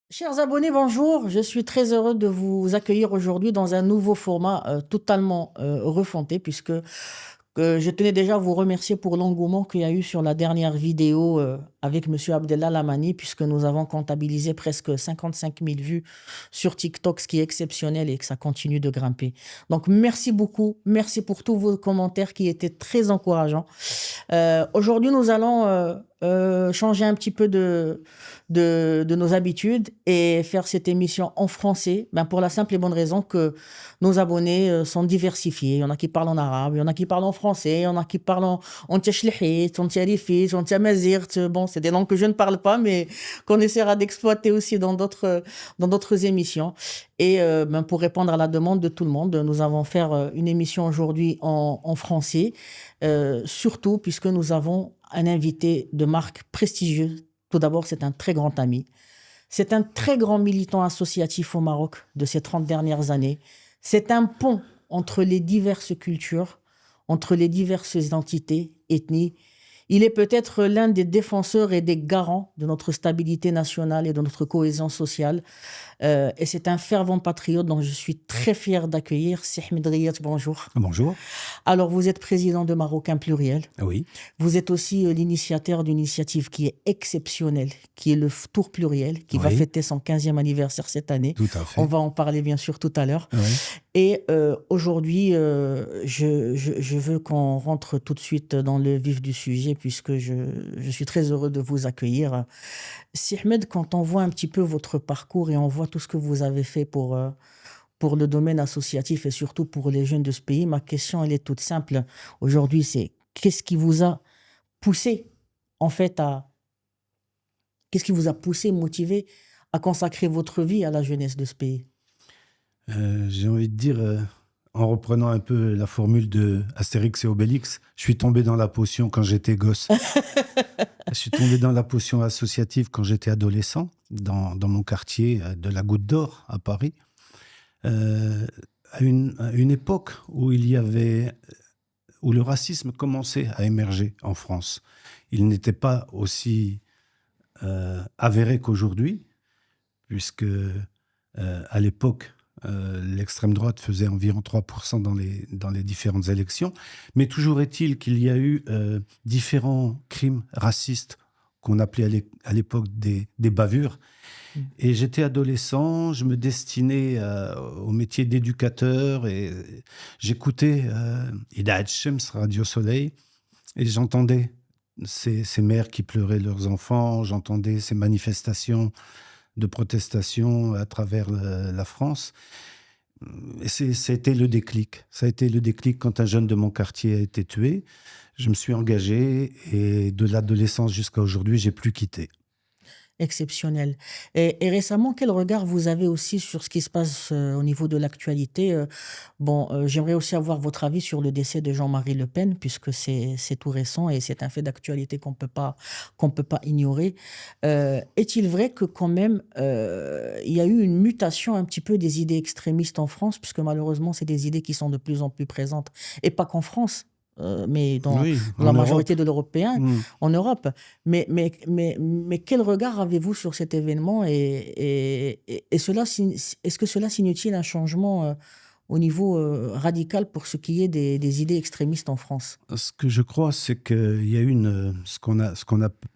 Chers abonnés, bonjour. Je suis très heureux de vous accueillir aujourd'hui dans un nouveau format totalement refonté puisque je tenais déjà à vous remercier pour l'engouement qu'il y a eu sur la dernière vidéo avec Monsieur Abdellah Lamani puisque nous avons comptabilisé presque 55 000 vues sur TikTok, ce qui est exceptionnel et que ça continue de grimper. Donc merci beaucoup, merci pour tous vos commentaires qui étaient très encourageants. Aujourd'hui, nous allons changer un petit peu de nos habitudes et faire cette émission en français, ben pour la simple et bonne raison que nos abonnés sont diversifiés. Il y en a qui parlent en arabe, il y en a qui parlent en français, il y en a qui parlent en tchéchlihit, en tcharifit, en tchamazirt. Bon, c'est des langues que je ne parle pas, mais qu'on essaiera d'exploiter aussi dans d'autres émissions. Et ben pour répondre à la demande de tout le monde, nous avons fait une émission aujourd'hui en français, surtout puisque nous avons un invité de marque prestigieux. Tout d'abord, c'est un très grand ami. C'est un très grand militant associatif au Maroc de ces 30 dernières années. C'est un pont entre les diverses cultures, entre les diverses identités, ethnies. Il est peut-être l'un des défenseurs et des garants de notre stabilité nationale et de notre cohésion sociale. Et c'est un fervent patriote dont je suis très fier d'accueillir. Si Ahmed Riyad, bonjour. Bonjour. Alors, vous êtes président de Marocain Pluriel. Oui. Vous êtes aussi l'initiateur d'une initiative qui est exceptionnelle, qui est le Tour Pluriel, qui va Oui. fêter son 15e anniversaire cette année. Tout à fait. On va en parler bien sûr tout à l'heure. Oui. Et aujourd'hui, je veux qu'on rentre tout de suite dans le vif du sujet puisque je suis très heureux de vous accueillir. Si Ahmed, quand on voit un petit peu votre parcours et on voit tout ce que vous avez fait pour le domaine associatif et surtout pour les jeunes de ce pays, ma question, elle est toute simple. Aujourd'hui, c'est qu'est-ce qui vous a poussé, en fait, qu'est-ce qui vous a poussé, motivé à consacrer votre vie à la jeunesse de ce pays? J'ai envie de dire, en reprenant un peu la formule de Astérix et Obélix, je suis tombé dans la potion quand j'étais gosse. Je suis tombé dans la potion associative quand j'étais adolescent, dans mon quartier de la Goutte d'Or, à Paris. À une époque où où le racisme commençait à émerger en France. Il n'était pas aussi avéré qu'aujourd'hui, puisque à l'époque, l'extrême droite faisait environ 3% dans les différentes élections. Mais toujours est-il qu'il y a eu différents crimes racistes qu'on appelait à l'époque des bavures. Et j'étais adolescent, je me destinais au métier d'éducateur et j'écoutais Idaat Shems, Radio Soleil, et j'entendais ces mères qui pleuraient leurs enfants, j'entendais ces manifestations de protestation à travers la France. Et ça a été le déclic. Ça a été le déclic quand un jeune de mon quartier a été tué. Je me suis engagé et de l'adolescence jusqu'à aujourd'hui, j'ai plus quitté. Exceptionnel. Et récemment, quel regard vous avez aussi sur ce qui se passe au niveau de l'actualité? J'aimerais aussi avoir votre avis sur le décès de Jean-Marie Le Pen, puisque c'est tout récent et c'est un fait d'actualité qu'on peut pas ignorer. Est-il vrai que quand même, il y a eu une mutation un petit peu des idées extrémistes en France, puisque malheureusement, c'est des idées qui sont de plus en plus présentes, et pas qu'en France, mais Oui, dans en la Europe. majorité de l'Européen, en Europe. Mais quel regard avez-vous sur cet événement est-ce que cela signifie un changement au niveau radical pour ce qui est des idées extrémistes en France? Ce que je crois, c'est qu'il y a eu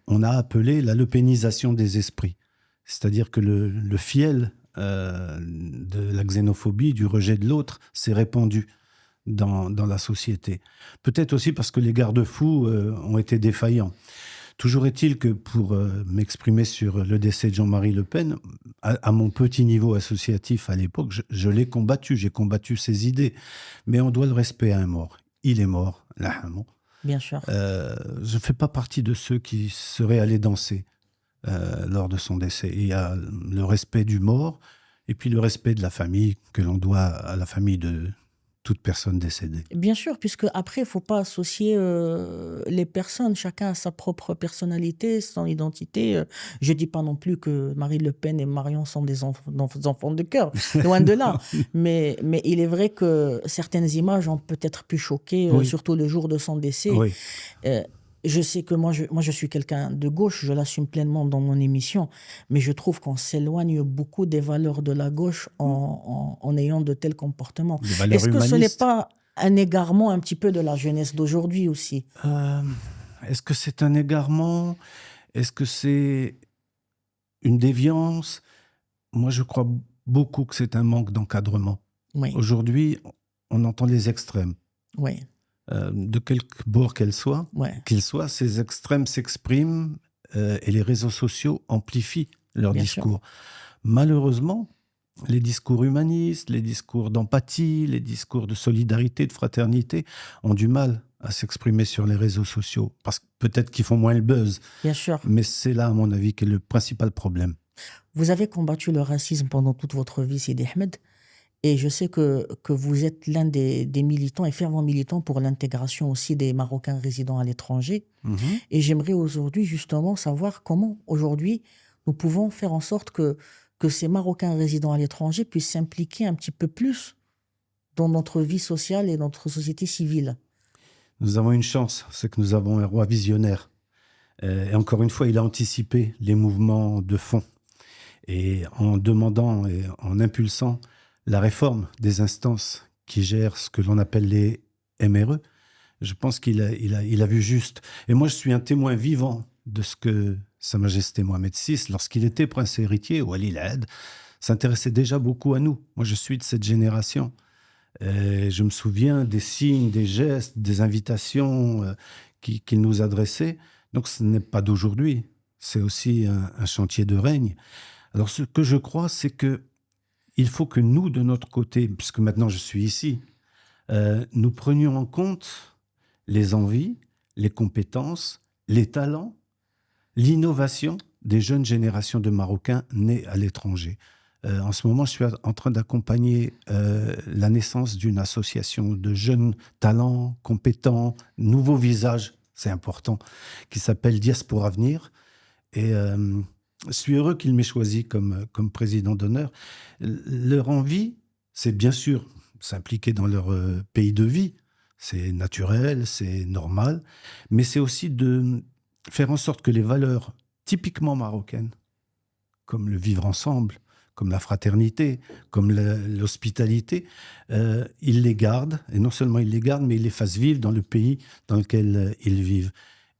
on a appelé la lepénisation des esprits. C'est-à-dire que le fiel de la xénophobie, du rejet de l'autre, s'est répandu dans la société. Peut-être aussi parce que les garde-fous ont été défaillants. Toujours est-il que pour m'exprimer sur le décès de Jean-Marie Le Pen, à mon petit niveau associatif à l'époque, je l'ai combattu, j'ai combattu ses idées. Mais on doit le respect à un mort. Il est mort, lahamou. Bien sûr. Je ne fais pas partie de ceux qui seraient allés danser lors de son décès. Il y a le respect du mort et puis le respect de la famille que l'on doit à la famille de toute personne décédée. Bien sûr, puisque après, il ne faut pas associer les personnes. Chacun a sa propre personnalité, son identité. Je ne dis pas non plus que Marine Le Pen et Marion sont des enfants de cœur, loin de là. Mais il est vrai que certaines images ont peut-être pu choquer, Oui. surtout le jour de son décès. Oui. je sais que moi, je suis quelqu'un de gauche, je l'assume pleinement dans mon émission, mais je trouve qu'on s'éloigne beaucoup des valeurs de la gauche en ayant de tels comportements. Des valeurs Est-ce que ce n'est humanistes. pas un égarement un petit peu de la jeunesse d'aujourd'hui aussi? Euh, Est-ce que c'est un égarement? Est-ce que c'est une déviance? Moi, je crois beaucoup que c'est un manque d'encadrement. Oui, Aujourd'hui, on entend les extrêmes. oui, De quelque bord oui, qu'ils soient, ces extrêmes s'expriment et les réseaux sociaux amplifient leur bien sûr. discours. Malheureusement, les discours humanistes, les discours d'empathie, les discours de solidarité, de fraternité ont du mal à s'exprimer sur les réseaux sociaux, parce que peut-être qu'ils font moins le buzz, Bien sûr. mais c'est là, à mon avis, qu'est le principal problème. Vous avez combattu le racisme pendant toute votre vie, Sidi Ahmed, et je sais que vous êtes l'un des militants et fervents militants pour l'intégration aussi des Marocains résidant à l'étranger. Mhm. Et j'aimerais aujourd'hui justement savoir comment aujourd'hui nous pouvons faire en sorte que ces Marocains résidant à l'étranger puissent s'impliquer un petit peu plus dans notre vie sociale et notre société civile. Nous avons une chance, c'est que nous avons un roi visionnaire. Et encore une fois, il a anticipé les mouvements de fond. Et en demandant et en impulsant la réforme des instances qui gèrent ce que l'on appelle les MRE, je pense qu'il a vu juste. Et moi, je suis un témoin vivant de ce que Sa Majesté Mohamed VI, lorsqu'il était prince héritier, ou Ali Lahad, s'intéressait déjà beaucoup à nous. Moi, je suis de cette génération. Et je me souviens des signes, des gestes, des invitations qu'il nous adressait. Donc, ce n'est pas d'aujourd'hui. C'est aussi un chantier de règne. Alors, ce que je crois, c'est que il faut que nous, de notre côté, puisque maintenant je suis ici, nous prenions en compte les envies, les compétences, les talents, l'innovation des jeunes générations de Marocains nés à l'étranger. En ce moment, je suis en train d'accompagner la naissance d'une association de jeunes talents, compétents, nouveaux visages, c'est important, qui s'appelle Diaspora Avenir. Et je suis heureux qu'ils m'aient choisi comme président d'honneur. Leur envie, c'est bien sûr s'impliquer dans leur pays de vie. C'est naturel, c'est normal. Mais c'est aussi de faire en sorte que les valeurs typiquement marocaines, comme le vivre ensemble, comme la fraternité, comme l'hospitalité, ils les gardent. Et non seulement ils les gardent, mais ils les fassent vivre dans le pays dans lequel ils vivent.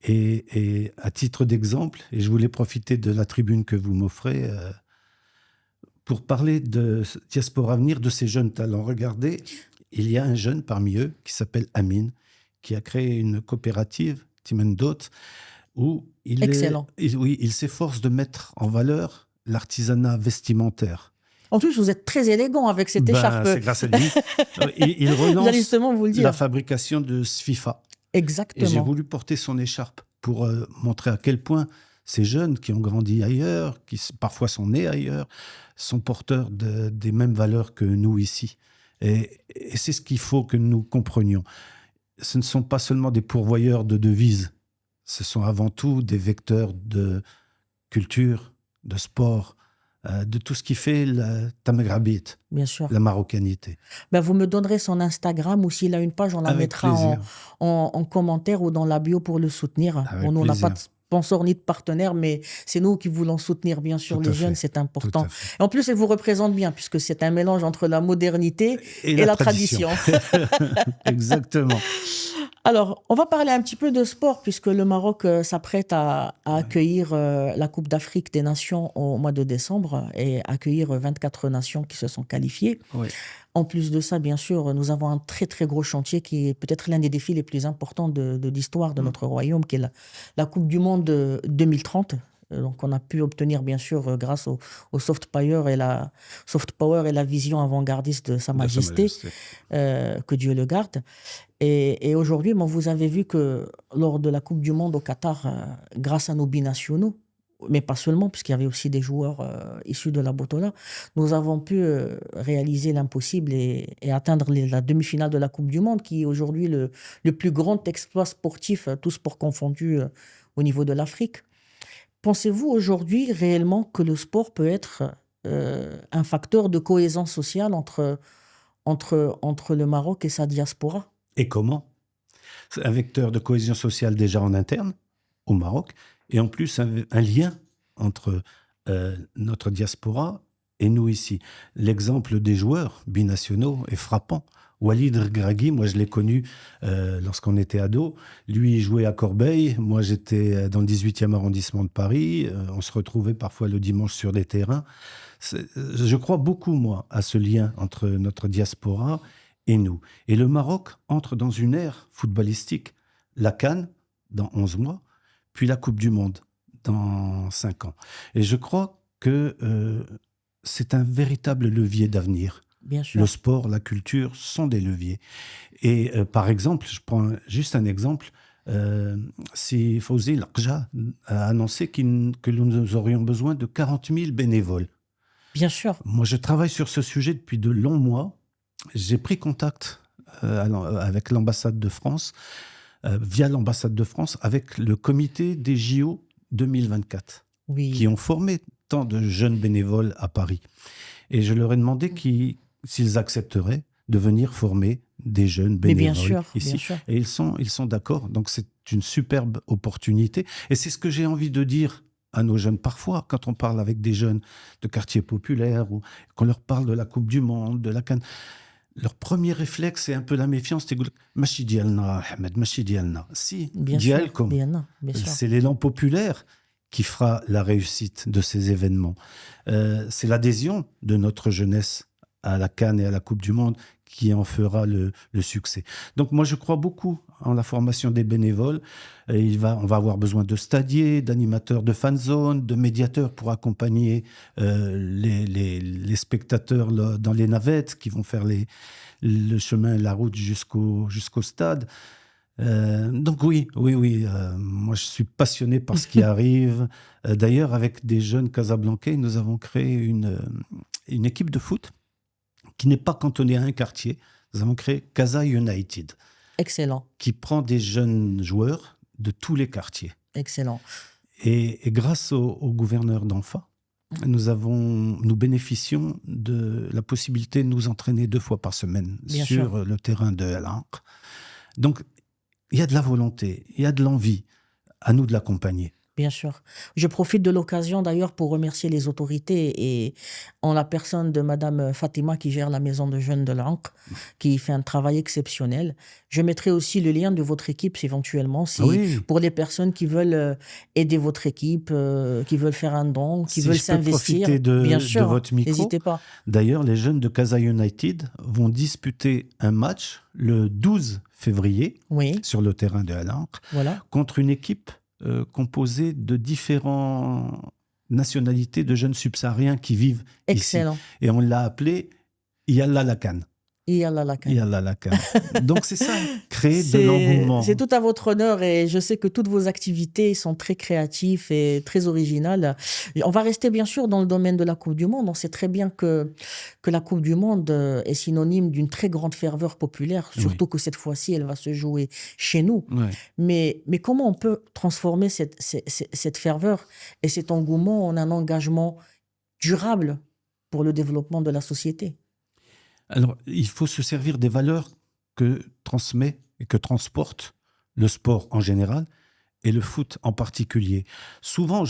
Et à titre d'exemple, et je voulais profiter de la tribune que vous m'offrez pour parler de Diaspora Avenir, de ces jeunes talents. Regardez, il y a un jeune parmi eux qui s'appelle Amine, qui a créé une coopérative, Timendot, où Excellent. il s'efforce de mettre en valeur l'artisanat vestimentaire. En plus, vous êtes très élégant avec cette écharpe. C'est grâce à lui. Il J'allais relance justement vous le dire. la fabrication de Sfifa. Et j'ai Exactement. voulu porter son écharpe pour montrer à quel point ces jeunes qui ont grandi ailleurs, qui parfois sont nés ailleurs, sont porteurs des mêmes valeurs que nous ici. Et c'est ce qu'il faut que nous comprenions. Ce ne sont pas seulement des pourvoyeurs de devises, ce sont avant tout des vecteurs de culture, de sport, de tout ce qui fait la Tamagrabit, Bien sûr. la marocanité. Ben, vous me donnerez son Instagram ou s'il a une page, on la Avec mettra plaisir. en commentaire ou dans la bio pour le soutenir. Avec Bon, nous, on n'a pas de plaisir. sponsor ni de partenaire, mais c'est nous qui voulons soutenir, bien sûr, Tout les à jeunes, fait. c'est Tout important. à fait. Et en plus, elle vous représente bien, puisque c'est un mélange entre la modernité Et et la tradition. Exactement. Alors, on va parler un petit peu de sport, puisque le Maroc s'apprête à accueillir la Coupe d'Afrique des Nations au mois de décembre et accueillir 24 nations qui se sont qualifiées. Oui. En plus de ça, bien sûr, nous avons un très, très gros chantier qui est peut-être l'un des défis les plus importants de l'histoire de notre royaume, qui est la Coupe du Monde 2030. Donc, on a pu obtenir, bien sûr, grâce au soft power et la vision avant-gardiste de Sa Majesté, que Dieu le garde. Et aujourd'hui, bon, vous avez vu que lors de la Coupe du Monde au Qatar, grâce à nos binationaux, mais pas seulement, puisqu'il y avait aussi des joueurs issus de la Botola, nous avons pu réaliser l'impossible et atteindre la demi-finale de la Coupe du Monde, qui est aujourd'hui le plus grand exploit sportif, tous sports confondus, au niveau de l'Afrique. Pensez-vous aujourd'hui réellement que le sport peut être un facteur de cohésion sociale entre le Maroc et sa diaspora? Et comment? C'est un vecteur de cohésion sociale déjà en interne, au Maroc, et en plus un lien entre notre diaspora et nous ici. L'exemple des joueurs binationaux est frappant. Walid Regragui, moi je l'ai connu lorsqu'on était ado. Lui, il jouait à Corbeil. Moi, j'étais dans le 18e arrondissement de Paris. On se retrouvait parfois le dimanche sur des terrains. Je crois beaucoup, moi, à ce lien entre notre diaspora et nous. Et le Maroc entre dans une ère footballistique. La CAN, dans 11 mois, puis la Coupe du Monde, dans 5 ans. Et je crois que c'est un véritable levier d'avenir. Bien sûr. Le sport, la culture sont des leviers. Et par exemple, je prends juste un exemple, si Fawzi Lakja a annoncé que nous aurions besoin de 40 000 bénévoles. Bien sûr. Moi, je travaille sur ce sujet depuis de longs mois. J'ai pris contact avec l'ambassade de France, via l'ambassade de France, avec le comité des JO 2024, Oui. qui ont formé tant de jeunes bénévoles à Paris. Et je leur ai demandé s'ils accepteraient de venir former des jeunes bénévoles Mais bien sûr, ici. bien sûr. Et ils sont d'accord. Donc c'est une superbe opportunité. Et c'est ce que j'ai envie de dire à nos jeunes. Parfois, quand on parle avec des jeunes de quartiers populaires ou qu'on leur parle de la Coupe du Monde, de la CAN, leur premier réflexe, c'est un peu la méfiance. C'est Machi dialna, Ahmed, Machi dialna. Si, Bien dialkom. sûr. Bien sûr. C'est l'élan populaire qui fera la réussite de ces événements. C'est l'adhésion de notre jeunesse à la CAN et à la Coupe du Monde qui en fera le succès. Donc moi, je crois beaucoup en la formation des bénévoles. On va avoir besoin de stadiers, d'animateurs de fan zone, de médiateurs pour accompagner les spectateurs dans les navettes qui vont faire le chemin, la route jusqu'au stade. Donc oui, moi je suis passionné par ce qui arrive. D'ailleurs, avec des jeunes Casablancais, nous avons créé une équipe de foot qui n'est pas cantonnée à un quartier. Nous avons créé Casa United. Excellent. Qui prend des jeunes joueurs de tous les quartiers. Excellent. Et grâce au gouverneur d'Anfa, nous bénéficions de la possibilité de nous entraîner 2 fois par semaine Bien sur sûr. le terrain de El Ankh. Donc, il y a de la volonté, il y a de l'envie. À nous de l'accompagner. Bien sûr. Je profite de l'occasion d'ailleurs pour remercier les autorités et en la personne de Madame Fatima qui gère la maison de jeunes de l'Ancre, qui fait un travail exceptionnel. Je mettrai aussi le lien de votre équipe éventuellement pour les personnes qui veulent aider votre équipe, qui veulent faire un don, qui veulent s'investir. Profiter bien sûr, de votre micro. N'hésitez pas. D'ailleurs, les jeunes de Casa United vont disputer un match le 12 février sur le terrain de Al Ankh contre une équipe composé de différentes nationalités de jeunes subsahariens qui vivent Excellent. ici. Et on l'a appelé Yalla la CAN. Yalla la CAN. Yalla la CAN. Donc c'est ça, créer de l'engouement. C'est tout à votre honneur et je sais que toutes vos activités sont très créatives et très originales. On va rester bien sûr dans le domaine de la Coupe du Monde. On sait très bien que la Coupe du Monde est synonyme d'une très grande ferveur populaire, surtout que cette fois-ci, elle va se jouer chez nous. Mais comment on peut transformer cette ferveur et cet engouement en un engagement durable pour le développement de la société ? Alors, il faut se servir des valeurs que transmet et que transporte le sport en général et le foot en particulier. Souvent,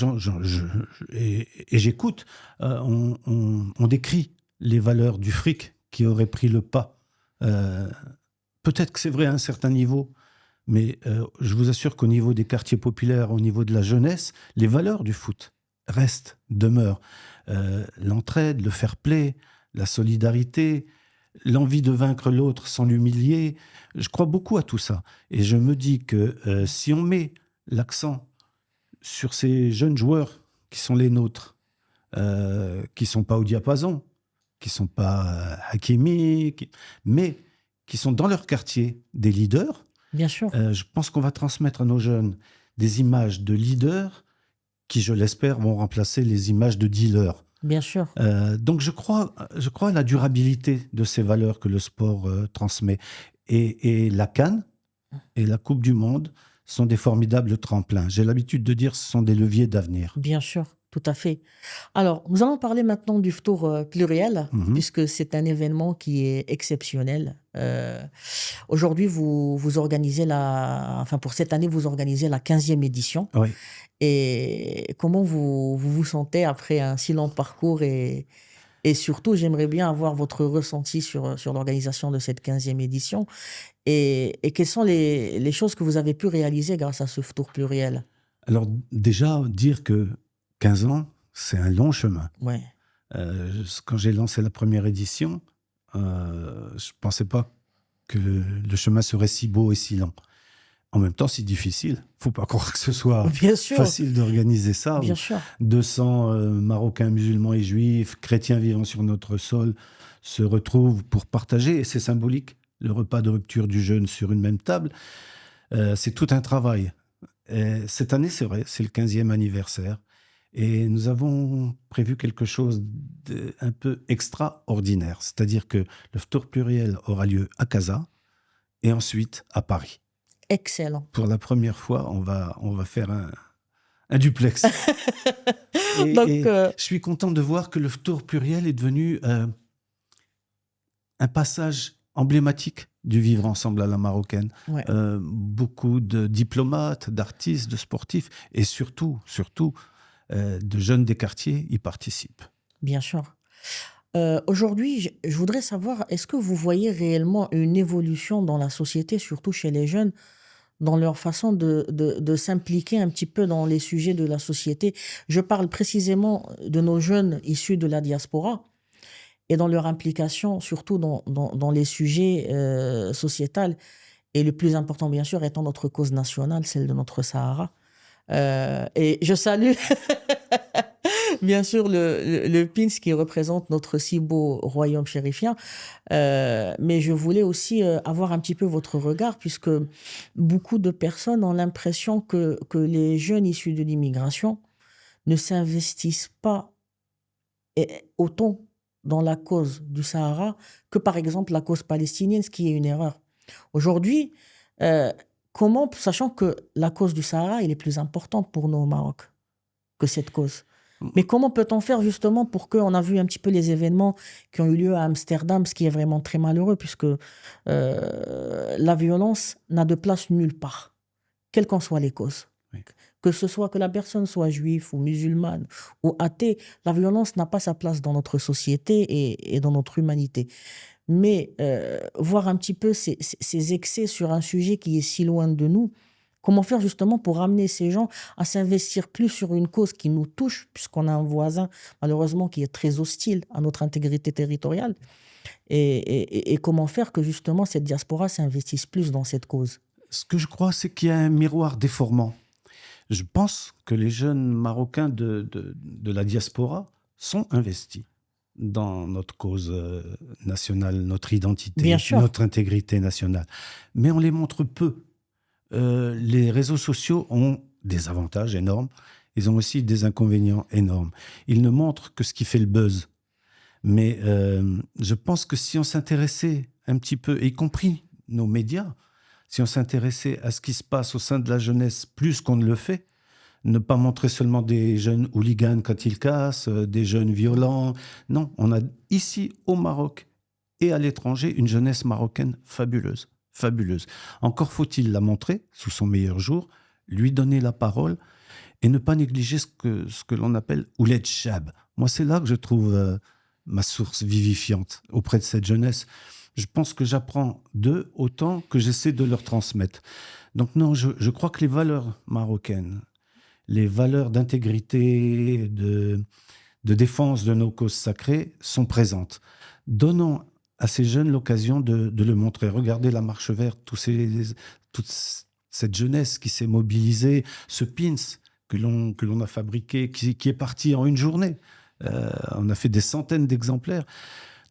j'écoute, on décrit les valeurs du fric qui aurait pris le pas. Peut-être que c'est vrai à un certain niveau, mais je vous assure qu'au niveau des quartiers populaires, au niveau de la jeunesse, les valeurs du foot restent, demeurent. L'entraide, le fair play, la solidarité, l'envie de vaincre l'autre sans l'humilier. Je crois beaucoup à tout ça. Et je me dis que si on met l'accent sur ces jeunes joueurs qui sont les nôtres, qui ne sont pas au diapason, qui ne sont pas Hakimi, mais qui sont dans leur quartier des leaders, bien sûr. Je pense qu'on va transmettre à nos jeunes des images de leaders qui, je l'espère, vont remplacer les images de dealers. Bien sûr. Donc je crois à la durabilité de ces valeurs que le sport transmet. Et la CAN et la Coupe du Monde sont des formidables tremplins. J'ai l'habitude de dire que ce sont des leviers d'avenir. Bien sûr. Tout à fait. Alors, nous allons parler maintenant du Ftour pluriel, Mhm. puisque c'est un événement qui est exceptionnel. Aujourd'hui, vous organisez enfin pour cette année, vous organisez la 15e édition. Oui. Et comment vous vous sentez après un si long parcours et surtout, j'aimerais bien avoir votre ressenti sur l'organisation de cette 15e édition et quelles sont les choses que vous avez pu réaliser grâce à ce Ftour pluriel. Alors déjà, dire que 15 ans, c'est un long chemin. Ouais, Quand j'ai lancé la première édition, je ne pensais pas que le chemin serait si beau et si lent. En même temps, c'est difficile. Il ne faut pas croire que ce soit bien sûr, facile d'organiser ça. bien Où sûr. 200 Marocains, musulmans et juifs, chrétiens vivant sur notre sol, se retrouvent pour partager. Et c'est symbolique, le repas de rupture du jeûne sur une même table. C'est tout un travail. Et cette année, c'est vrai, c'est le 15e anniversaire. Et nous avons prévu quelque chose d'un peu extraordinaire. C'est-à-dire que le Ftour pluriel aura lieu à Casa et ensuite à Paris. Excellent. Pour la première fois, on va faire un duplex. Donc, Et je suis content de voir que le Ftour pluriel est devenu un passage emblématique du vivre ensemble à la marocaine. ouais, Beaucoup de diplomates, d'artistes, de sportifs et surtout de jeunes des quartiers y participent. bien sûr. Aujourd'hui, je voudrais savoir, est-ce que vous voyez réellement une évolution dans la société, surtout chez les jeunes, dans leur façon de s'impliquer un petit peu dans les sujets de la société? Je parle précisément de nos jeunes issus de la diaspora et dans leur implication, surtout dans les sujets sociétals. Et le plus important, bien sûr, étant notre cause nationale, celle de notre Sahara. Et je salue bien sûr le pins qui représente notre si beau royaume chérifien. Mais je voulais aussi avoir un petit peu votre regard, puisque beaucoup de personnes ont l'impression que les jeunes issus de l'immigration ne s'investissent pas autant dans la cause du Sahara que par exemple la cause palestinienne, ce qui est une erreur. Aujourd'hui, euh, sachant que la cause du Sahara, elle est plus importante pour nous au Maroc que cette cause. Mais comment peut-on faire justement pour que, on a vu un petit peu les événements qui ont eu lieu à Amsterdam, ce qui est vraiment très malheureux, puisque la violence n'a de place nulle part, quelles qu'en soient les causes. Oui. Que ce soit que la personne soit juive ou musulmane ou athée, la violence n'a pas sa place dans notre société et dans notre humanité. Mais voir un petit peu ces excès sur un sujet qui est si loin de nous, comment faire justement pour amener ces gens à s'investir plus sur une cause qui nous touche, puisqu'on a un voisin malheureusement qui est très hostile à notre intégrité territoriale, et comment faire que justement cette diaspora s'investisse plus dans cette cause. Ce que je crois, c'est qu'il y a un miroir déformant. Je pense que les jeunes Marocains de la diaspora sont investis dans notre cause nationale, notre Bien identité, sûr, notre intégrité nationale. Mais on les montre peu. Les réseaux sociaux ont des avantages énormes. Ils ont aussi des inconvénients énormes. Ils ne montrent que ce qui fait le buzz. Mais je pense que si on s'intéressait un petit peu, y compris nos médias, si on s'intéressait à ce qui se passe au sein de la jeunesse plus qu'on ne le fait, ne pas montrer seulement des jeunes hooligans quand ils cassent, des jeunes violents. Non, on a ici au Maroc et à l'étranger une jeunesse marocaine fabuleuse, fabuleuse. Encore faut-il la montrer sous son meilleur jour, lui donner la parole et ne pas négliger ce que l'on appelle Ouled Chab. Moi, c'est là que je trouve ma source vivifiante auprès de cette jeunesse. Je pense que j'apprends d'eux autant que j'essaie de leur transmettre. Donc non, je crois que les valeurs marocaines, les valeurs d'intégrité, de défense de nos causes sacrées sont présentes. Donnons à ces jeunes l'occasion de le montrer. Regardez la marche verte, toute cette jeunesse qui s'est mobilisée, ce pins que l'on a fabriqué, qui est parti en une journée. On a fait des centaines d'exemplaires.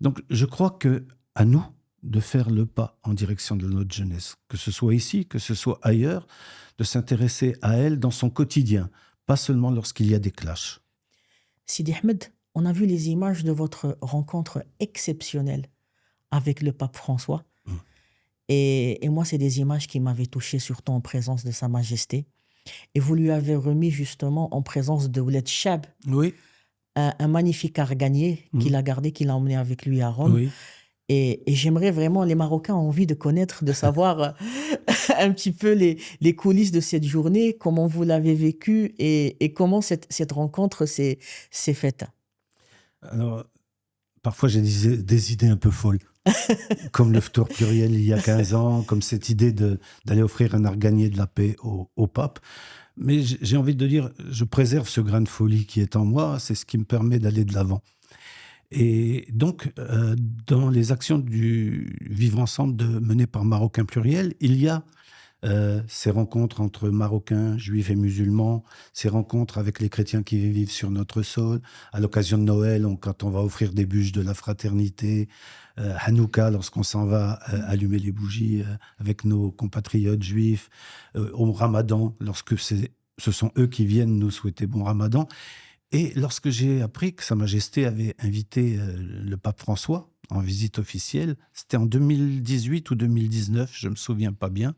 Donc je crois que à nous de faire le pas en direction de notre jeunesse, que ce soit ici, que ce soit ailleurs, de s'intéresser à elle dans son quotidien, pas seulement lorsqu'il y a des clashs. Sidi Ahmed, on a vu les images de votre rencontre exceptionnelle avec le pape François. Mm. Et moi, c'est des images qui m'avaient touché, surtout en présence de Sa Majesté. Et vous lui avez remis justement en présence de Ouled Chab Oui, un magnifique arganier qu'il a gardé, qu'il a emmené avec lui à Rome. oui. Et j'aimerais vraiment, les Marocains ont envie de connaître, de savoir un petit peu les coulisses de cette journée, comment vous l'avez vécu et comment cette rencontre s'est faite. Alors, parfois, j'ai des idées un peu folles, comme le Ftour pluriel il y a 15 ans, comme cette idée d'aller offrir un arganier de la paix au pape. Mais j'ai envie de dire, je préserve ce grain de folie qui est en moi, c'est ce qui me permet d'aller de l'avant. Et donc, dans les actions du Vivre Ensemble menées par Marocain Pluriel, il y a ces rencontres entre Marocains, Juifs et musulmans, ces rencontres avec les chrétiens qui vivent sur notre sol, à l'occasion de Noël, quand on va offrir des bûches de la fraternité, Hanouka, lorsqu'on s'en va allumer les bougies avec nos compatriotes juifs, au Ramadan, lorsque ce sont eux qui viennent nous souhaiter bon Ramadan. Et lorsque j'ai appris que Sa Majesté avait invité le pape François en visite officielle, c'était en 2018 ou 2019, je ne me souviens pas bien,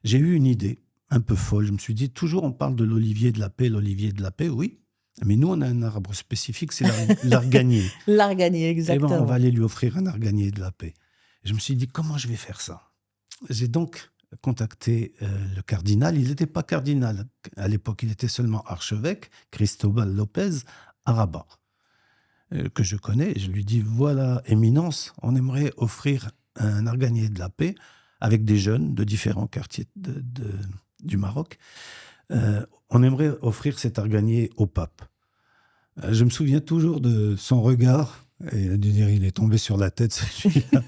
j'ai eu une idée un peu folle. Je me suis dit, toujours on parle de l'olivier de la paix, oui, mais nous on a un arbre spécifique, c'est l'arganier. L'arganier, Eh ben, exactement. on va aller lui offrir un arganier de la paix. Et je me suis dit, comment je vais faire ça? J'ai donc contacté le cardinal. Il n'était pas cardinal à l'époque, il était seulement archevêque, Cristobal Lopez, à Rabat, que je connais. Et je lui dis, voilà, Éminence, on aimerait offrir un arganier de la paix avec des jeunes de différents quartiers du Maroc. On aimerait offrir cet arganier au pape. Je me souviens toujours de son regard. Et il a dû dire, il est tombé sur la tête, celui-là.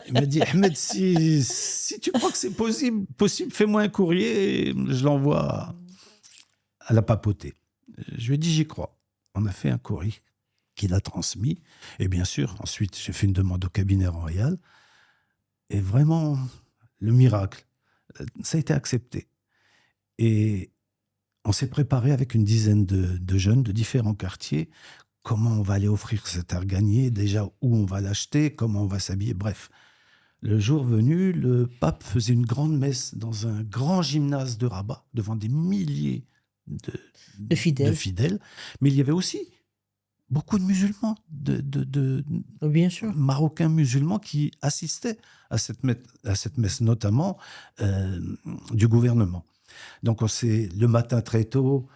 Il m'a dit, Ahmed, si tu crois que c'est possible, fais-moi un courrier et je l'envoie à la papauté. Je lui ai dit, j'y crois. On a fait un courrier qu'il a transmis. Et bien sûr, ensuite, j'ai fait une demande au cabinet royal. Et vraiment, le miracle, ça a été accepté. Et on s'est préparé avec une dizaine de jeunes de différents quartiers. Comment on va aller offrir cet arganier, déjà où on va l'acheter, comment on va s'habiller, bref. Le jour venu, le pape faisait une grande messe dans un grand gymnase de Rabat, devant des milliers de fidèles. Mais il y avait aussi beaucoup de musulmans, Bien sûr. Marocains musulmans qui assistaient à cette messe, notamment du gouvernement. Donc le matin très tôt,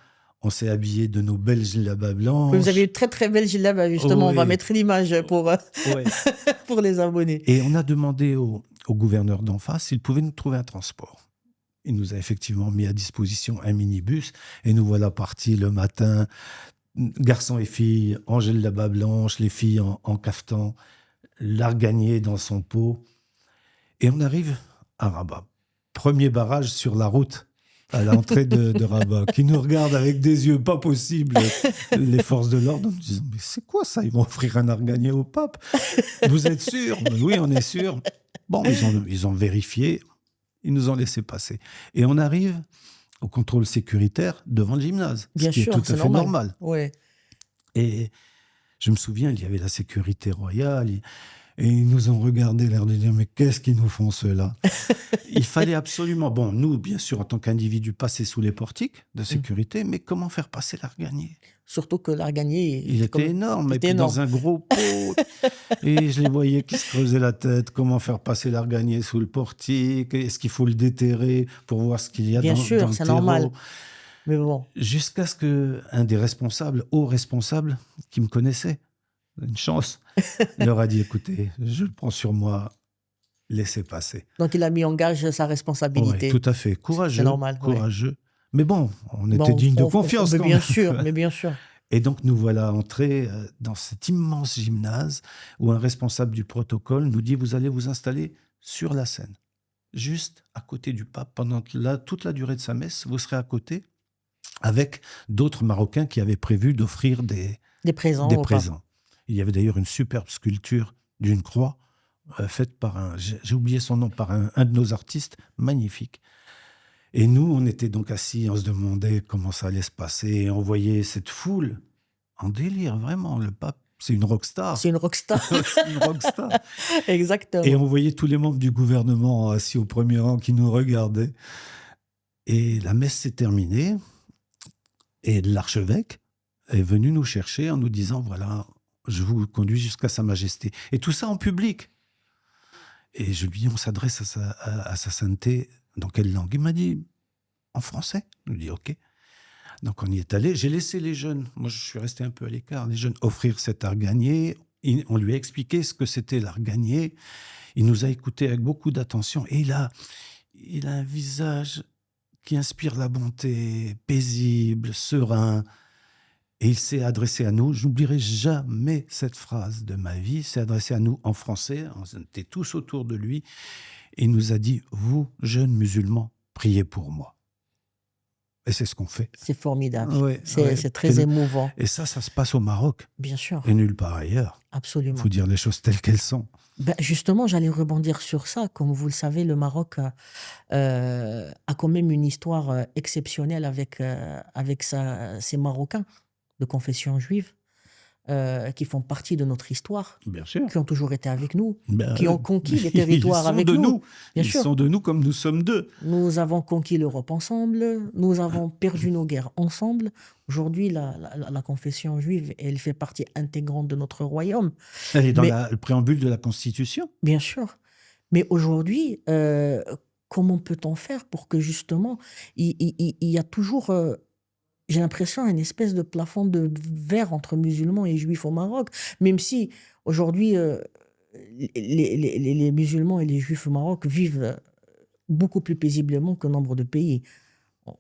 on s'est habillé de nos belles djellabas blanches. Vous avez une très très belle djellaba, justement. Oui. On va mettre l'image pour les abonnés. Et on a demandé au gouverneur d'en face s'il pouvait nous trouver un transport. Il nous a effectivement mis à disposition un minibus et nous voilà partis le matin, garçons et filles, en djellaba blanche, les filles en caftan, l'arganier dans son pot. Et on arrive à Rabat. Premier barrage sur la route à l'entrée de Rabat, qui nous regarde avec des yeux pas possibles, les forces de l'ordre, en nous disant, mais c'est quoi ça? Ils vont offrir un arganier au pape? Vous êtes sûr? Oui, on est sûr. Bon, ils ont vérifié, ils nous ont laissé passer. Et on arrive au contrôle sécuritaire devant le gymnase, Bien ce qui sûr, est tout à fait normal. Ouais. Et je me souviens, il y avait la sécurité royale, et ils nous ont regardé, l'air de dire, mais qu'est-ce qu'ils nous font ceux-là? Il fallait absolument, bon, nous, bien sûr, en tant qu'individus, passer sous les portiques de sécurité, mais comment faire passer l'arganier? Surtout que l'arganier... Il était énorme, et puis dans un gros pot. Et je les voyais qui se creusaient la tête. Comment faire passer l'arganier sous le portique? Est-ce qu'il faut le déterrer pour voir ce qu'il y a dans le terreau? Bien sûr, c'est normal. Mais bon. Jusqu'à ce qu'un des responsables, hauts responsables, qui me connaissait, une chance, leur a dit, écoutez, je le prends sur moi, laissez passer. Donc il a mis en gage sa responsabilité. Oui, tout à fait. Courageux. C'est normal. Courageux. Ouais. Mais bon, on était digne de confiance quand bien même. Sûr, mais bien sûr. Et donc nous voilà entrés dans cet immense gymnase où un responsable du protocole nous dit, vous allez vous installer sur la scène, juste à côté du pape. Pendant toute la durée de sa messe, vous serez à côté avec d'autres Marocains qui avaient prévu d'offrir des présents. Il y avait d'ailleurs une superbe sculpture d'une croix faite par j'ai oublié son nom, par un de nos artistes, magnifique. Et nous, on était donc assis, on se demandait comment ça allait se passer, et on voyait cette foule en délire, vraiment. Le pape, c'est une rockstar. C'est une rockstar. C'est une rockstar. Exactement. Et on voyait tous les membres du gouvernement assis au premier rang qui nous regardaient. Et la messe s'est terminée et l'archevêque est venu nous chercher en nous disant, voilà, je vous conduis jusqu'à Sa Majesté. Et tout ça en public. Et je lui dis, on s'adresse à sa sainteté dans quelle langue? Il m'a dit, en français. Je lui dis, ok. Donc on y est allé. J'ai laissé les jeunes, moi je suis resté un peu à l'écart, les jeunes offrir cet arganier. On lui a expliqué ce que c'était l'arganier. Il nous a écoutés avec beaucoup d'attention. Et il a un visage qui inspire la bonté, paisible, serein. Et il s'est adressé à nous. Je n'oublierai jamais cette phrase de ma vie. Il s'est adressé à nous en français. On était tous autour de lui. Et il nous a dit, vous, jeunes musulmans, priez pour moi. Et c'est ce qu'on fait. C'est formidable. Ouais, c'est très émouvant. Et ça se passe au Maroc. Bien sûr. Et nulle part ailleurs. Absolument. Il faut dire les choses telles qu'elles sont. Justement, j'allais rebondir sur ça. Comme vous le savez, le Maroc a quand même une histoire exceptionnelle avec ces Marocains de confession juive qui font partie de notre histoire, Bien sûr. qui ont toujours été avec nous, qui ont conquis les territoires avec nous. Bien ils sûr. sont de nous comme nous sommes d'eux. Nous avons conquis l'Europe ensemble, nous avons perdu nos guerres ensemble. Aujourd'hui, la confession juive, elle fait partie intégrante de notre royaume. Elle est dans le préambule de la Constitution. Bien sûr. Mais aujourd'hui, comment peut-on faire pour que justement, il y a toujours... j'ai l'impression, une espèce de plafond de verre entre musulmans et juifs au Maroc, même si aujourd'hui, les musulmans et les juifs au Maroc vivent beaucoup plus paisiblement que nombre de pays.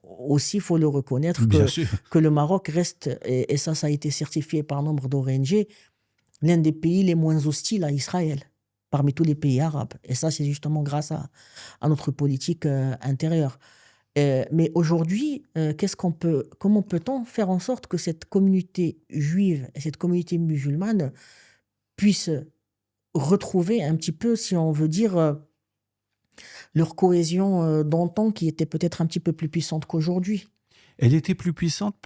Aussi, il faut le reconnaître que le Maroc reste, et ça a été certifié par nombre d'ONG, l'un des pays les moins hostiles à Israël, parmi tous les pays arabes. Et ça, c'est justement grâce à notre politique intérieure. Mais aujourd'hui, comment peut-on faire en sorte que cette communauté juive et cette communauté musulmane puissent retrouver un petit peu, si on veut dire, leur cohésion d'antan qui était peut-être un petit peu plus puissante qu'aujourd'hui? Elle était plus puissante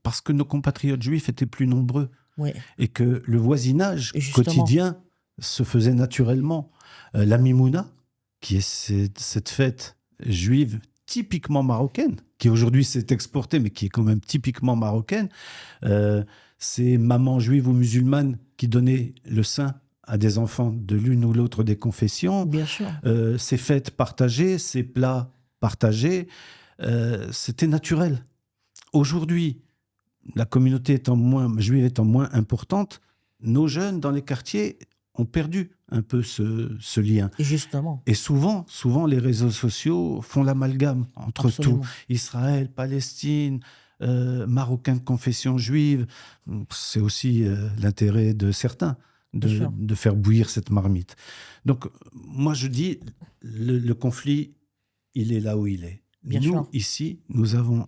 parce que nos compatriotes juifs étaient plus nombreux. Ouais. Et que le voisinage quotidien se faisait naturellement. La Mimouna, qui est cette fête juive typiquement marocaine, qui aujourd'hui s'est exportée, mais qui est quand même typiquement marocaine. C'est maman juive ou musulmane qui donnait le sein à des enfants de l'une ou l'autre des confessions. Bien sûr. Ces fêtes partagées, ces plats partagés, c'était naturel. Aujourd'hui, la communauté juive étant moins importante, nos jeunes dans les quartiers ont perdu un peu ce lien. Justement. Et souvent, les réseaux sociaux font l'amalgame entre Absolument. tout. Israël, Palestine, Marocains de confession juive. C'est aussi l'intérêt de certains de faire bouillir cette marmite. Donc, moi, je dis, le conflit, il est là où il est. Bien nous, sûr. ici, nous avons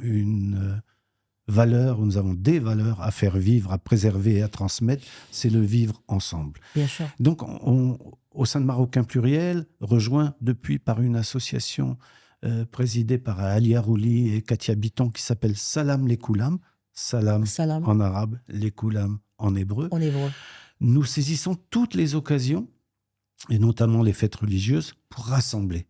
nous avons des valeurs à faire vivre, à préserver et à transmettre, c'est le vivre ensemble. Bien sûr. Donc, au sein de Marocains Pluriel, rejoint depuis par une association présidée par Ali Harouli et Katia Biton qui s'appelle Salam les Koulam. Salam en arabe, les Koulam en hébreu. En hébreu. Nous saisissons toutes les occasions, et notamment les fêtes religieuses, pour rassembler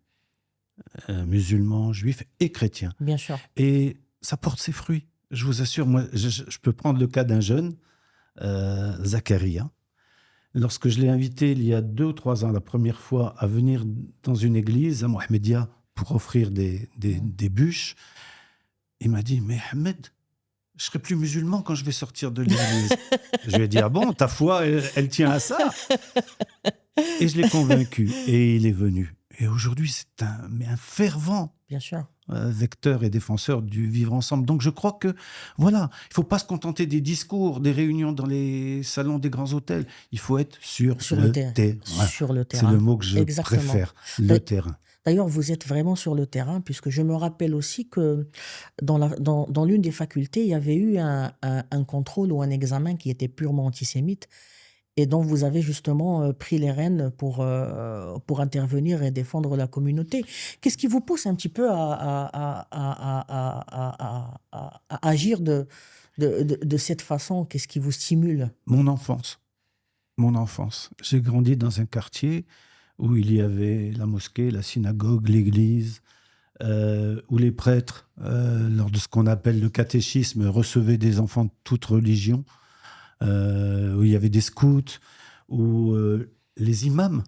musulmans, juifs et chrétiens. Bien sûr. Et ça porte ses fruits. Je vous assure, moi, je peux prendre le cas d'un jeune, Zakaria. Lorsque je l'ai invité il y a 2 ou 3 ans, la première fois, à venir dans une église à Mohamedia pour offrir des bûches, il m'a dit « Mais Ahmed, je serai plus musulman quand je vais sortir de l'église. » Je lui ai dit « Ah bon, ta foi, elle tient à ça ?» Et je l'ai convaincu. Et il est venu. Et aujourd'hui, c'est un fervent Bien sûr. Vecteur et défenseur du vivre ensemble. Donc je crois que, voilà, il ne faut pas se contenter des discours, des réunions dans les salons des grands hôtels. Il faut être sur le terrain. Sur le terrain. C'est le mot que je préfère, le terrain. D'ailleurs, vous êtes vraiment sur le terrain, puisque je me rappelle aussi que dans l'une des facultés, il y avait eu un contrôle ou un examen qui était purement antisémite, et dont vous avez justement pris les rênes pour intervenir et défendre la communauté. Qu'est-ce qui vous pousse un petit peu à agir de cette façon? Qu'est-ce qui vous stimule? Mon enfance. J'ai grandi dans un quartier où il y avait la mosquée, la synagogue, l'église, où les prêtres, lors de ce qu'on appelle le catéchisme, recevaient des enfants de toute religion, où il y avait des scouts, où les imams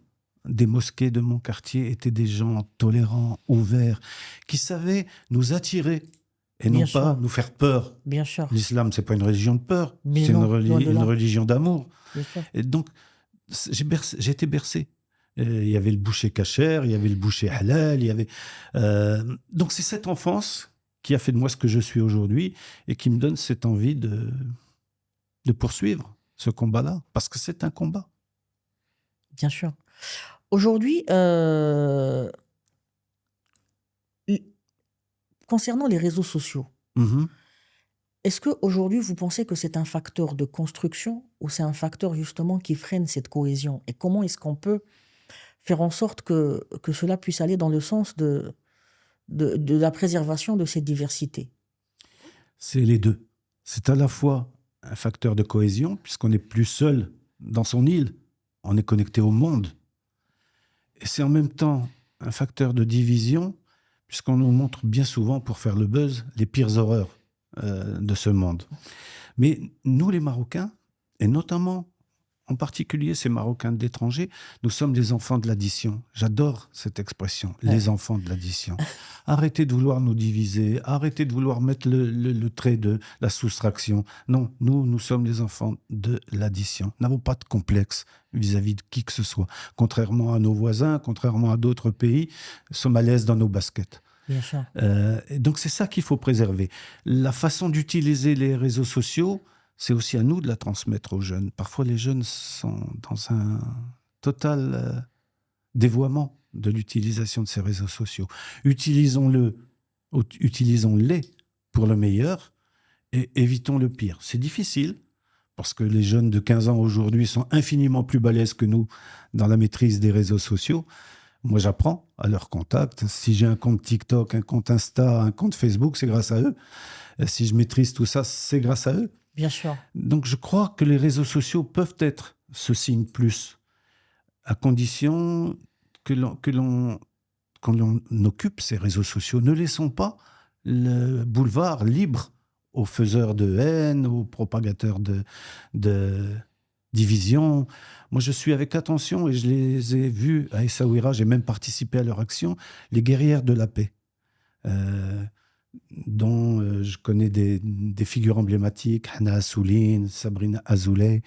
des mosquées de mon quartier étaient des gens tolérants, ouverts, qui savaient nous attirer et Bien non sûr. pas nous faire peur. Bien sûr. L'islam, c'est pas une religion de peur, Mais c'est non, loin de une là. religion d'amour. Bien sûr. Et donc, j'ai été bercé. Il y avait le boucher cachère, il y avait le boucher halal, il y avait... donc c'est cette enfance qui a fait de moi ce que je suis aujourd'hui et qui me donne cette envie de poursuivre ce combat-là, parce que c'est un combat. Bien sûr. Aujourd'hui, concernant les réseaux sociaux, Mhm. est-ce qu'aujourd'hui, vous pensez que c'est un facteur de construction ou c'est un facteur justement qui freine cette cohésion? Et comment est-ce qu'on peut faire en sorte que cela puisse aller dans le sens de la préservation de cette diversité? C'est les deux. C'est à la fois un facteur de cohésion, puisqu'on n'est plus seul dans son île, on est connecté au monde. Et c'est en même temps un facteur de division, puisqu'on nous montre bien souvent, pour faire le buzz, les pires horreurs de ce monde. Mais nous, les Marocains, et notamment, en particulier ces Marocains de l'étranger, nous sommes les enfants de l'addition. J'adore cette expression, les enfants de l'addition. Arrêtez de vouloir nous diviser, arrêtez de vouloir mettre le trait de la soustraction. Non, nous sommes les enfants de l'addition. Nous n'avons pas de complexe vis-à-vis de qui que ce soit. Contrairement à nos voisins, contrairement à d'autres pays, nous sommes à l'aise dans nos baskets. Bien sûr. Et donc c'est ça qu'il faut préserver. La façon d'utiliser les réseaux sociaux, c'est aussi à nous de la transmettre aux jeunes. Parfois, les jeunes sont dans un total dévoiement de l'utilisation de ces réseaux sociaux. Utilisons-les pour le meilleur et évitons le pire. C'est difficile, parce que les jeunes de 15 ans aujourd'hui sont infiniment plus balèzes que nous dans la maîtrise des réseaux sociaux. Moi, j'apprends à leur contact. Si j'ai un compte TikTok, un compte Insta, un compte Facebook, c'est grâce à eux. Si je maîtrise tout ça, c'est grâce à eux. Bien sûr. Donc, je crois que les réseaux sociaux peuvent être ce signe plus, à condition qu'on occupe ces réseaux sociaux. Ne laissons pas le boulevard libre aux faiseurs de haine, aux propagateurs de division. Moi, je suis avec attention et je les ai vus à Essaouira, j'ai même participé à leur action, les guerrières de la paix. Dont je connais des figures emblématiques, Hana Assouline, Sabrina Azoulay.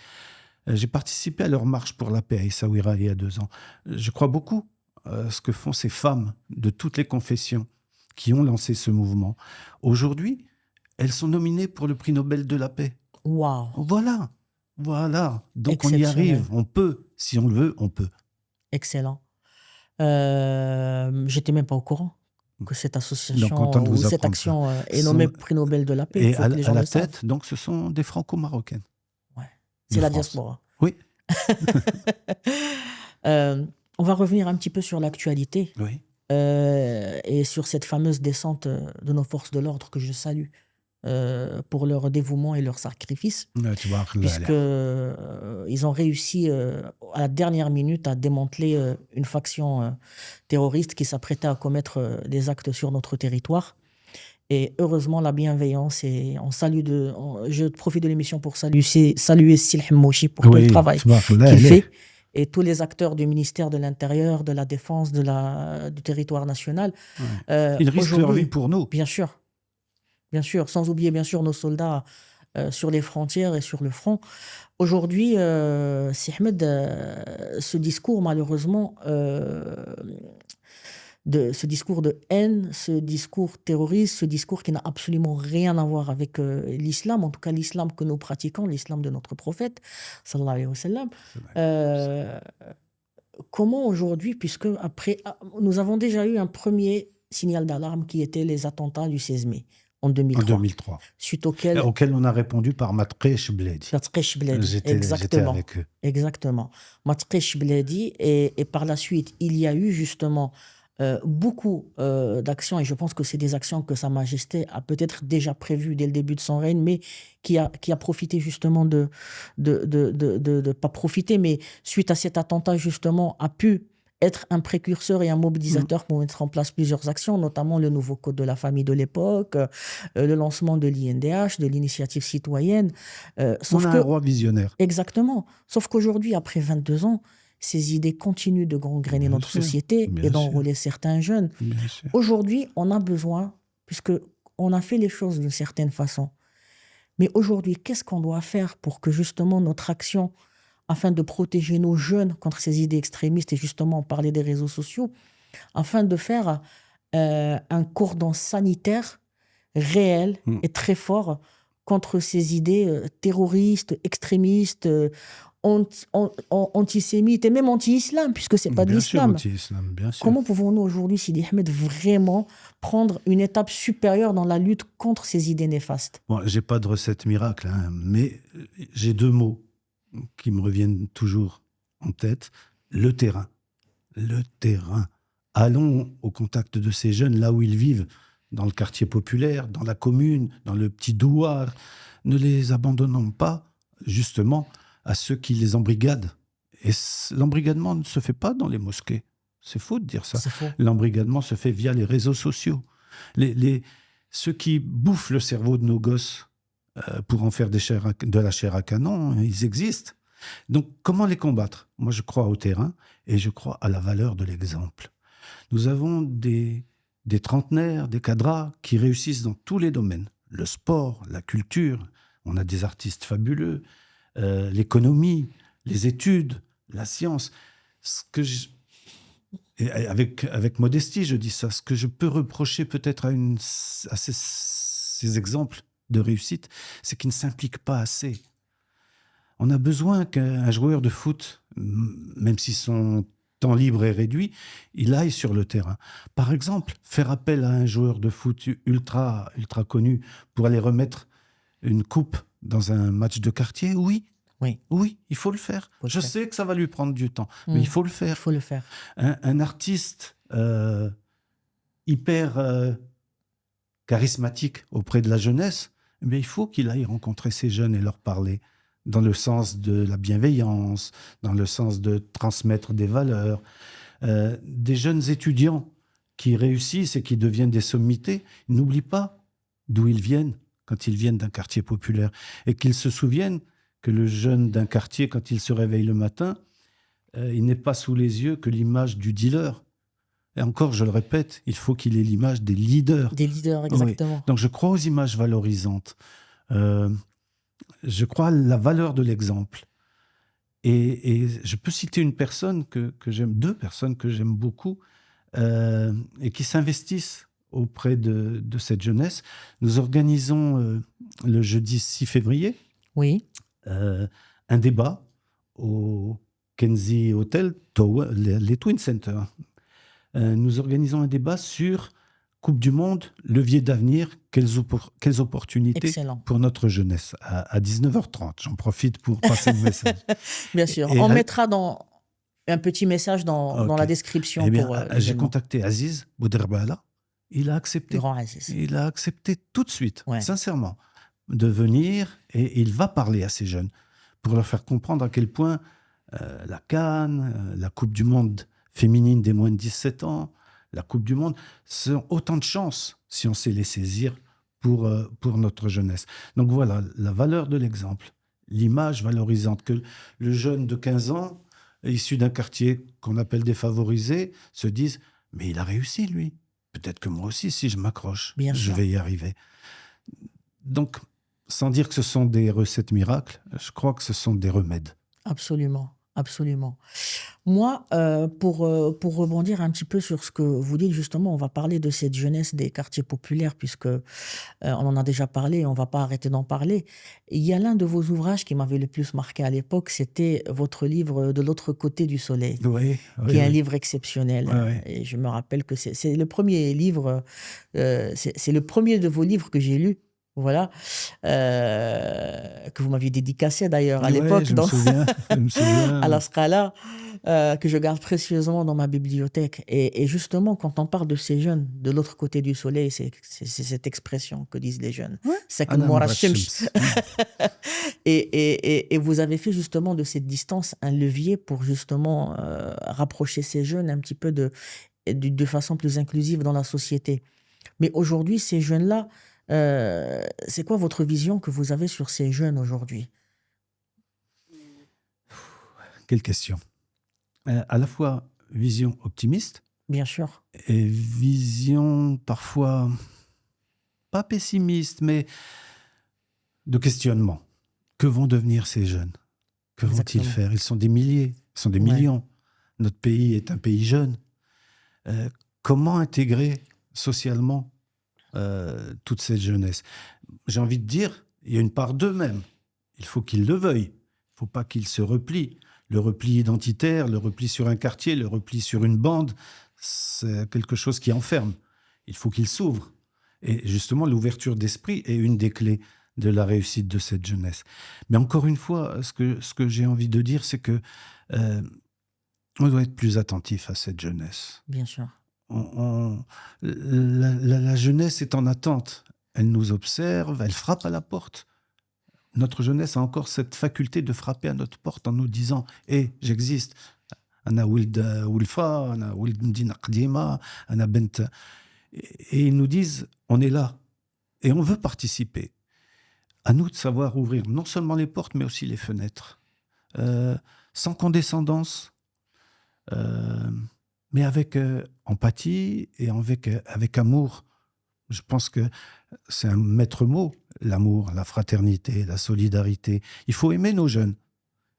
J'ai participé à leur marche pour la paix à Essaouira il y a 2 ans. Je crois beaucoup à ce que font ces femmes de toutes les confessions qui ont lancé ce mouvement. Aujourd'hui, elles sont nominées pour le prix Nobel de la paix. Waouh. Voilà. Donc on y arrive, on peut. Si on le veut, on peut. Excellent. J'étais même pas au courant que cette association ou cette action est nommée prix Nobel de la paix. Et à la tête, donc, ce sont des franco-marocaines. Ouais. C'est la diaspora. Oui. On va revenir un petit peu sur l'actualité. Oui. Et sur cette fameuse descente de nos forces de l'ordre que je salue pour leur dévouement et leur sacrifice. Puisqu'ils ont réussi à la dernière minute à démanteler une faction terroriste qui s'apprêtait à commettre des actes sur notre territoire. Et heureusement, la bienveillance, et je profite de l'émission pour saluer Sil Hemmouchi pour tout le travail qu'il fait. Et tous les acteurs du ministère de l'Intérieur, de la Défense, du territoire national. Ouais. Ils risquent leur vie pour nous. Bien sûr, sans oublier bien sûr nos soldats sur les frontières et sur le front. Aujourd'hui, Si Ahmed, ce discours malheureusement, ce discours de haine, ce discours terroriste, ce discours qui n'a absolument rien à voir avec l'islam, en tout cas l'islam que nous pratiquons, l'islam de notre prophète, sallallahu alayhi wa sallam. Comment aujourd'hui, puisque après, nous avons déjà eu un premier signal d'alarme qui était les attentats du 16 mai en 2003. Suite auquel on a répondu par Matqesh Bledi. J'étais avec eux. Exactement. Matqesh Bledi, et par la suite, il y a eu justement beaucoup d'actions, et je pense que c'est des actions que Sa Majesté a peut-être déjà prévues dès le début de son règne, mais qui a profité justement pas profiter, mais suite à cet attentat justement a pu être un précurseur et un mobilisateur pour mettre en place plusieurs actions, notamment le nouveau code de la famille de l'époque, le lancement de l'INDH, de l'initiative citoyenne. On Sauf a que, un roi visionnaire. exactement, sauf qu'aujourd'hui, après 22 ans, ces idées continuent de gangréner Bien notre sûr, société bien et sûr. d'enrôler certains jeunes. Bien sûr. Aujourd'hui, on a besoin, puisque on a fait les choses d'une certaine façon, mais aujourd'hui, qu'est-ce qu'on doit faire pour que justement notre action, afin de protéger nos jeunes contre ces idées extrémistes, et justement on parlait des réseaux sociaux, afin de faire un cordon sanitaire réel Mm. et très fort contre ces idées terroristes, extrémistes, antisémites et même anti-islam, puisque c'est pas de Bien sûr, l'islam. anti-islam, bien sûr. Comment pouvons-nous aujourd'hui, Sidi Ahmed, vraiment prendre une étape supérieure dans la lutte contre ces idées néfastes? Bon, j'ai pas de recette miracle, hein, mais j'ai deux mots qui me reviennent toujours en tête. Le terrain. Le terrain. Allons au contact de ces jeunes là où ils vivent, dans le quartier populaire, dans la commune, dans le petit douar. Ne les abandonnons pas, justement, à ceux qui les embrigadent. Et l'embrigadement ne se fait pas dans les mosquées. C'est faux de dire ça. C'est faux. L'embrigadement se fait via les réseaux sociaux. Ceux qui bouffent le cerveau de nos gosses pour en faire de la chair à canon, ils existent. Donc, comment les combattre? Moi, je crois au terrain et je crois à la valeur de l'exemple. Nous avons des trentenaires, des cadras qui réussissent dans tous les domaines. Le sport, la culture, on a des artistes fabuleux, l'économie, les études, la science. Et avec modestie, je dis ça. Ce que je peux reprocher peut-être à ces exemples de réussite, c'est qu'ils ne s'impliquent pas assez. On a besoin qu'un joueur de foot, même si son temps libre est réduit, il aille sur le terrain. Par exemple, faire appel à un joueur de foot ultra connu pour aller remettre une coupe dans un match de quartier, oui, il faut le faire. Je sais que ça va lui prendre du temps, mais il faut le faire. Il faut le faire. Un artiste hyper charismatique auprès de la jeunesse, mais il faut qu'il aille rencontrer ces jeunes et leur parler dans le sens de la bienveillance, dans le sens de transmettre des valeurs. Des jeunes étudiants qui réussissent et qui deviennent des sommités, ils n'oublient pas d'où ils viennent quand ils viennent d'un quartier populaire et qu'ils se souviennent que le jeune d'un quartier, quand il se réveille le matin, il n'est pas sous les yeux que l'image du dealer. Et encore, je le répète, il faut qu'il ait l'image des leaders. Des leaders, exactement. Oui. Donc, je crois aux images valorisantes. Je crois à la valeur de l'exemple. Et je peux citer une personne que j'aime, deux personnes que j'aime beaucoup et qui s'investissent auprès de cette jeunesse. Nous organisons le jeudi 6 février un débat au Kenzie Hotel, les Twin Center. Nous organisons un débat sur Coupe du Monde, levier d'avenir, quelles opportunités Excellent. pour notre jeunesse à 19h30. J'en profite pour passer le message. Bien sûr. On mettra un petit message dans la description. Eh bien, j'ai contacté Aziz Bouderbala. Il a accepté. Grand Aziz. Il a accepté tout de suite, sincèrement, de venir et il va parler à ces jeunes pour leur faire comprendre à quel point la CAN, la Coupe du Monde féminine des moins de 17 ans, la Coupe du Monde, sont autant de chances si on sait les saisir pour notre jeunesse. Donc voilà, la valeur de l'exemple, l'image valorisante que le jeune de 15 ans, issu d'un quartier qu'on appelle défavorisé, se dise « mais il a réussi, lui. Peut-être que moi aussi, si je m'accroche, je vais y arriver. » Donc, sans dire que ce sont des recettes miracles, je crois que ce sont des remèdes. Absolument. Absolument. Moi, pour rebondir un petit peu sur ce que vous dites, justement, on va parler de cette jeunesse des quartiers populaires, puisque on en a déjà parlé et on ne va pas arrêter d'en parler. Il y a l'un de vos ouvrages qui m'avait le plus marqué à l'époque, c'était votre livre « De l'autre côté du soleil », qui est un livre exceptionnel. Et je me rappelle que c'est le premier livre, c'est le premier de vos livres que j'ai lu. Voilà, que vous m'aviez dédicacé d'ailleurs à l'époque. Je me souviens. À la Scala. que je garde précieusement dans ma bibliothèque. Et justement, quand on parle de ces jeunes, de l'autre côté du soleil, c'est cette expression que disent les jeunes. Ouais. Sakn Ana Mora Mora Shams. Shams. Et vous avez fait justement de cette distance un levier pour justement rapprocher ces jeunes un petit peu de façon plus inclusive dans la société. Mais aujourd'hui, ces jeunes-là, c'est quoi votre vision que vous avez sur ces jeunes aujourd'hui? Quelle question. À la fois vision optimiste Bien sûr, et vision parfois pas pessimiste, mais de questionnement. Que vont devenir ces jeunes? Que vont-ils exactement. faire? Ils sont des milliers, ils sont des Ouais, millions. Notre pays est un pays jeune. Euh, Comment intégrer socialement toute cette jeunesse? J'ai envie de dire, il y a une part d'eux-mêmes. Il faut qu'ils le veuillent. Il ne faut pas qu'ils se replient. Le repli identitaire, le repli sur un quartier, le repli sur une bande, c'est quelque chose qui enferme. Il faut qu'ils s'ouvrent. Et justement, l'ouverture d'esprit est une des clés de la réussite de cette jeunesse. Mais encore une fois, ce que j'ai envie de dire, c'est que on doit être plus attentif à cette jeunesse. bien sûr. La jeunesse est en attente. Elle nous observe, elle frappe à la porte. Notre jeunesse a encore cette faculté de frapper à notre porte en nous disant « Hé, j'existe. Ana Wild Wilfa, Ana Wild Mdina Qdima, Ana Bent. » Et ils nous disent « On est là. Et on veut participer. » À nous de savoir ouvrir non seulement les portes, mais aussi les fenêtres. Sans condescendance, mais avec empathie et avec amour. Je pense que c'est un maître mot, l'amour, la fraternité, la solidarité. Il faut aimer nos jeunes.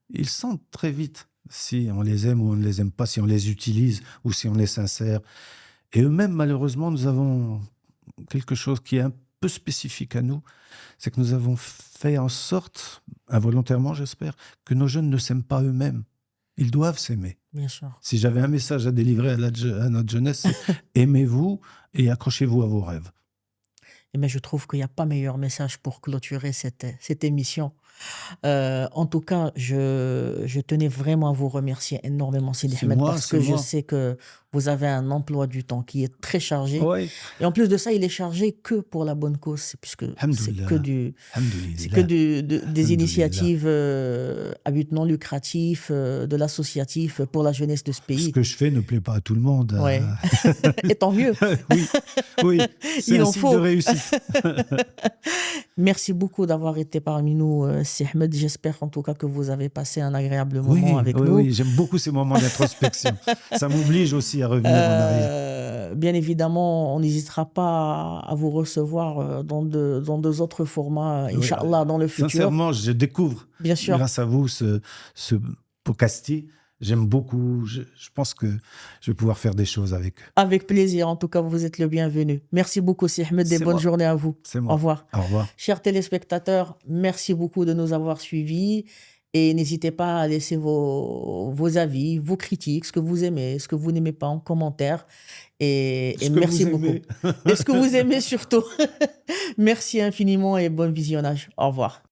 Ils sentent très vite si on les aime ou on ne les aime pas, si on les utilise ou si on est sincère. Et eux-mêmes, malheureusement, nous avons quelque chose qui est un peu spécifique à nous, c'est que nous avons fait en sorte, involontairement j'espère, que nos jeunes ne s'aiment pas eux-mêmes. Ils doivent s'aimer. Bien sûr. Si j'avais un message à délivrer à notre jeunesse, c'est aimez-vous et accrochez-vous à vos rêves. Et mais je trouve qu'il n'y a pas meilleur message pour clôturer cette émission. En tout cas, je tenais vraiment à vous remercier énormément, Sidi C'est Ahmed, moi, parce c'est que je moi. sais que vous avez un emploi du temps qui est très chargé. Oui, Et en plus de ça, il est chargé que pour la bonne cause, puisque c'est que des Alhamdoulilah. initiatives à but non lucratif, de l'associatif pour la jeunesse de ce Ce pays. que je fais ne plaît pas à tout le monde. Ouais. Et tant mieux. Oui, c'est Il un en signe faut. de réussite. Merci beaucoup d'avoir été parmi nous, Si Ahmed. J'espère en tout cas que vous avez passé un agréable moment avec nous. Oui, j'aime beaucoup ces moments d'introspection. Ça m'oblige aussi à revenir en arrière. Bien évidemment, on n'hésitera pas à vous recevoir dans deux autres formats, Inch'Allah, dans le futur. Sincèrement, je découvre, bien sûr, grâce à vous, ce podcastier. J'aime beaucoup. Je pense que je vais pouvoir faire des choses avec eux. Avec plaisir. En tout cas, vous êtes le bienvenu. Merci beaucoup, Si Ahmed, et bonne journée à vous. C'est moi. Au revoir. Au revoir. Chers téléspectateurs, merci beaucoup de nous avoir suivis. Et n'hésitez pas à laisser vos avis, vos critiques, ce que vous aimez, ce que vous n'aimez pas en commentaire. Et merci beaucoup. Et ce que vous aimez surtout. Merci infiniment et bon visionnage. Au revoir.